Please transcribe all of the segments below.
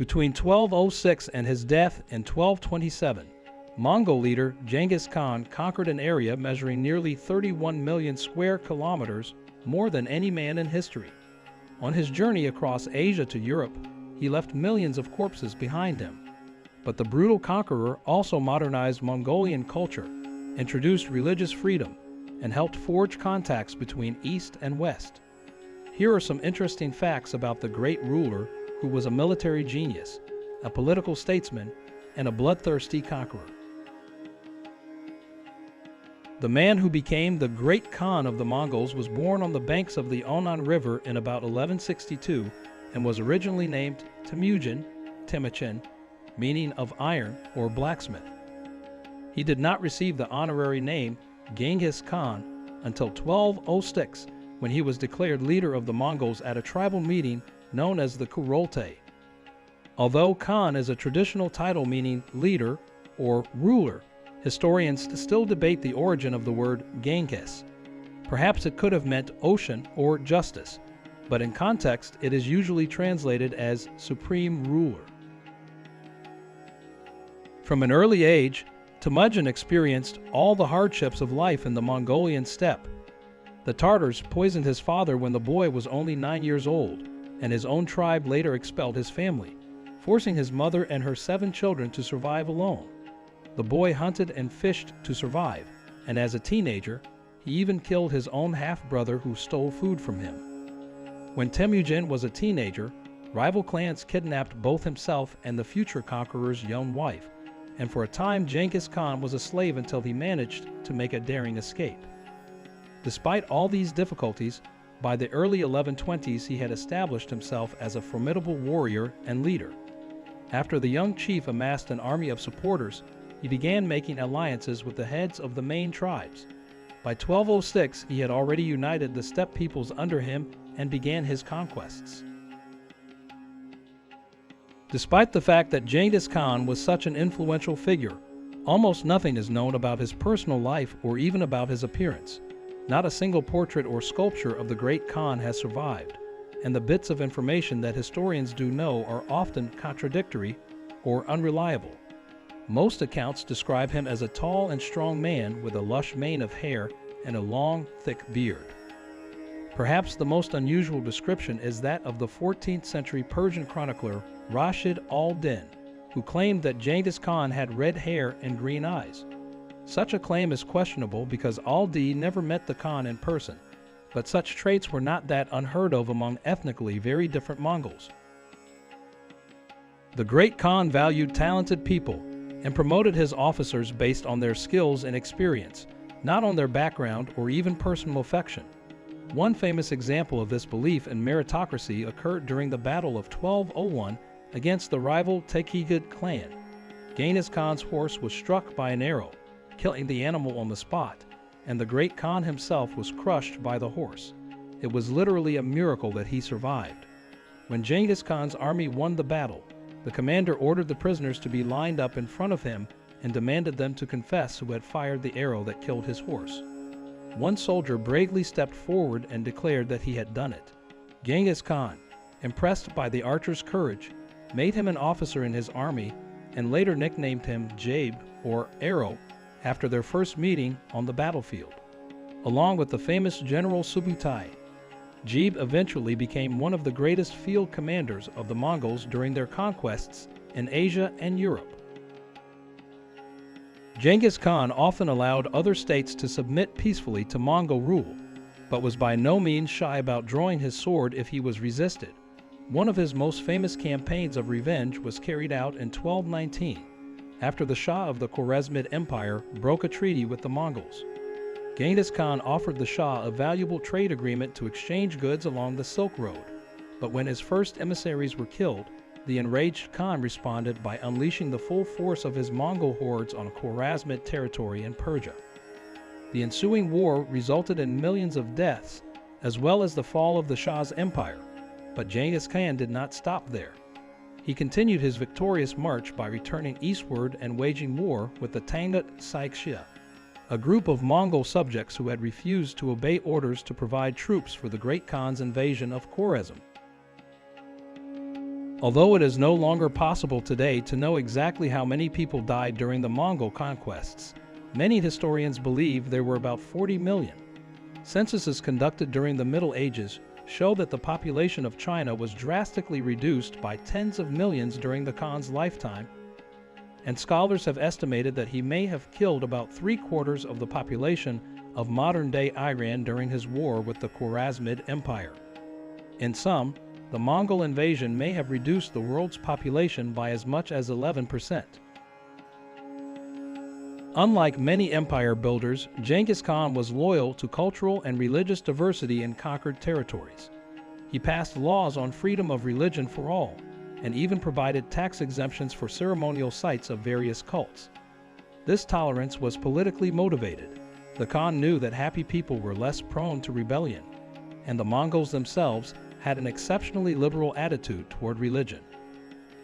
Between 1206 and his death in 1227, Mongol leader Genghis Khan conquered an area measuring nearly 31 million square kilometers, more than any man in history. On his journey across Asia to Europe, he left millions of corpses behind him. But the brutal conqueror also modernized Mongolian culture, introduced religious freedom, and helped forge contacts between East and West. Here are some interesting facts about the great ruler who was a military genius, a political statesman, and a bloodthirsty conqueror. The man who became the Great Khan of the Mongols was born on the banks of the Onan River in about 1162 and was originally named Temujin, meaning of iron or blacksmith. He did not receive the honorary name Genghis Khan until 1206, when he was declared leader of the Mongols at a tribal meeting known as the Kurultai. Although Khan is a traditional title meaning leader or ruler, historians still debate the origin of the word Genghis. Perhaps it could have meant ocean or justice, but in context it is usually translated as supreme ruler. From an early age, Temujin experienced all the hardships of life in the Mongolian steppe. The Tartars poisoned his father when the boy was only 9 years old, and his own tribe later expelled his family, forcing his mother and her 7 children to survive alone. The boy hunted and fished to survive, and as a teenager, he even killed his own half-brother who stole food from him. When Temujin was a teenager, rival clans kidnapped both himself and the future conqueror's young wife, and for a time Genghis Khan was a slave until he managed to make a daring escape. Despite all these difficulties, by the early 1120s he had established himself as a formidable warrior and leader. After the young chief amassed an army of supporters, he began making alliances with the heads of the main tribes. By 1206, he had already united the steppe peoples under him and began his conquests. Despite the fact that Genghis Khan was such an influential figure, almost nothing is known about his personal life or even about his appearance. Not a single portrait or sculpture of the great Khan has survived, and the bits of information that historians do know are often contradictory or unreliable. Most accounts describe him as a tall and strong man with a lush mane of hair and a long, thick beard. Perhaps the most unusual description is that of the 14th century Persian chronicler Rashid al-Din, who claimed that Genghis Khan had red hair and green eyes. Such a claim is questionable because al-Din never met the Khan in person, but such traits were not that unheard of among ethnically very different Mongols. The great Khan valued talented people and promoted his officers based on their skills and experience, not on their background or even personal affection. One famous example of this belief in meritocracy occurred during the Battle of 1201 against the rival Tekigid clan. Genghis Khan's horse was struck by an arrow, killing the animal on the spot, and the great Khan himself was crushed by the horse. It was literally a miracle that he survived. When Genghis Khan's army won the battle, the commander ordered the prisoners to be lined up in front of him and demanded them to confess who had fired the arrow that killed his horse. One soldier bravely stepped forward and declared that he had done it. Genghis Khan, impressed by the archer's courage, made him an officer in his army and later nicknamed him Jabe, or Arrow, after their first meeting on the battlefield. Along with the famous General Subutai, Jabe eventually became one of the greatest field commanders of the Mongols during their conquests in Asia and Europe. Genghis Khan often allowed other states to submit peacefully to Mongol rule, but was by no means shy about drawing his sword if he was resisted. One of his most famous campaigns of revenge was carried out in 1219, after the Shah of the Khwarezmid Empire broke a treaty with the Mongols. Genghis Khan offered the Shah a valuable trade agreement to exchange goods along the Silk Road, but when his first emissaries were killed, the enraged Khan responded by unleashing the full force of his Mongol hordes on Khwarezmid territory in Persia. The ensuing war resulted in millions of deaths, as well as the fall of the Shah's empire, but Genghis Khan did not stop there. He continued his victorious march by returning eastward and waging war with the Tangut Saikshia, a group of Mongol subjects who had refused to obey orders to provide troops for the Great Khan's invasion of Khwarezm. Although it is no longer possible today to know exactly how many people died during the Mongol conquests, many historians believe there were about 40 million. Censuses conducted during the Middle Ages show that the population of China was drastically reduced by tens of millions during the Khan's lifetime, and scholars have estimated that he may have killed about 3/4 of the population of modern-day Iran during his war with the Khwarezmid Empire. In sum, the Mongol invasion may have reduced the world's population by as much as 11%. Unlike many empire builders, Genghis Khan was loyal to cultural and religious diversity in conquered territories. He passed laws on freedom of religion for all, and even provided tax exemptions for ceremonial sites of various cults. This tolerance was politically motivated. The Khan knew that happy people were less prone to rebellion, and the Mongols themselves had an exceptionally liberal attitude toward religion.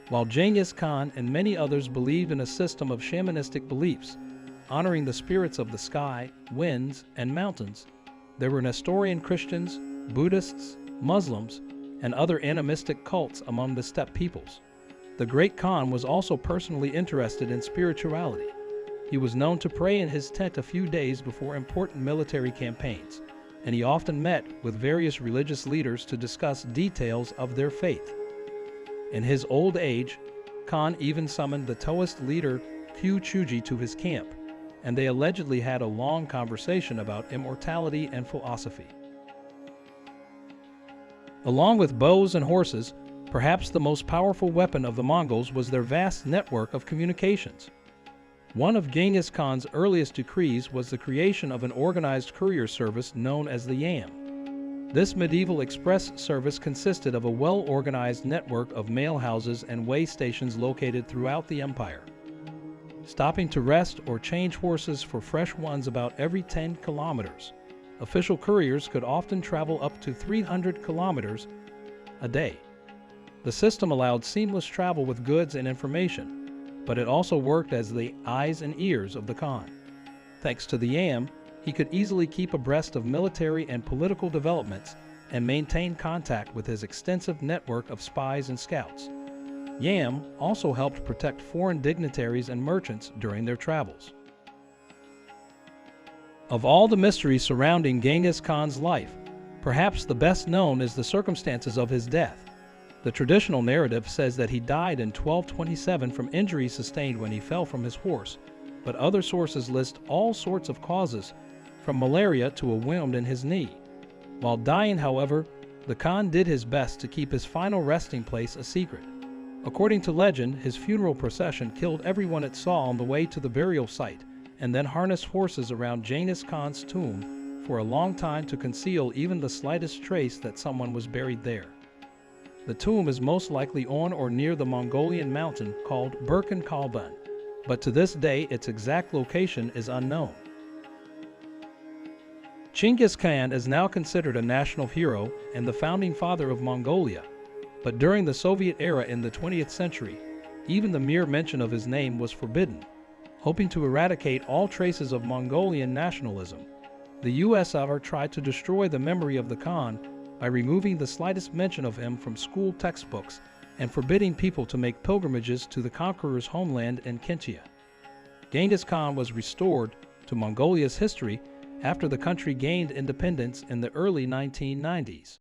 While Genghis Khan and many others believed in a system of shamanistic beliefs, honoring the spirits of the sky, winds, and mountains, there were Nestorian Christians, Buddhists, Muslims, and other animistic cults among the steppe peoples. The great Khan was also personally interested in spirituality. He was known to pray in his tent a few days before important military campaigns, and he often met with various religious leaders to discuss details of their faith. In his old age, Khan even summoned the Taoist leader Qiu Chuji to his camp, and they allegedly had a long conversation about immortality and philosophy. Along with bows and horses, perhaps the most powerful weapon of the Mongols was their vast network of communications. One of Genghis Khan's earliest decrees was the creation of an organized courier service known as the Yam. This medieval express service consisted of a well-organized network of mail houses and way stations located throughout the empire. Stopping to rest or change horses for fresh ones about every 10 kilometers, official couriers could often travel up to 300 kilometers a day. The system allowed seamless travel with goods and information, but it also worked as the eyes and ears of the Khan. Thanks to the Yam, he could easily keep abreast of military and political developments and maintain contact with his extensive network of spies and scouts. Yam also helped protect foreign dignitaries and merchants during their travels. Of all the mysteries surrounding Genghis Khan's life, perhaps the best known is the circumstances of his death. The traditional narrative says that he died in 1227 from injuries sustained when he fell from his horse, but other sources list all sorts of causes, from malaria to a wound in his knee. While dying, however, the Khan did his best to keep his final resting place a secret. According to legend, his funeral procession killed everyone it saw on the way to the burial site, and then harnessed horses around Genghis Khan's tomb for a long time to conceal even the slightest trace that someone was buried there. The tomb is most likely on or near the Mongolian mountain called Burkhan Kalban, but to this day its exact location is unknown. Genghis Khan is now considered a national hero and the founding father of Mongolia, but during the Soviet era in the 20th century, even the mere mention of his name was forbidden. Hoping to eradicate all traces of Mongolian nationalism, the USSR tried to destroy the memory of the Khan by removing the slightest mention of him from school textbooks and forbidding people to make pilgrimages to the conqueror's homeland in Kentia. Genghis Khan was restored to Mongolia's history after the country gained independence in the early 1990s.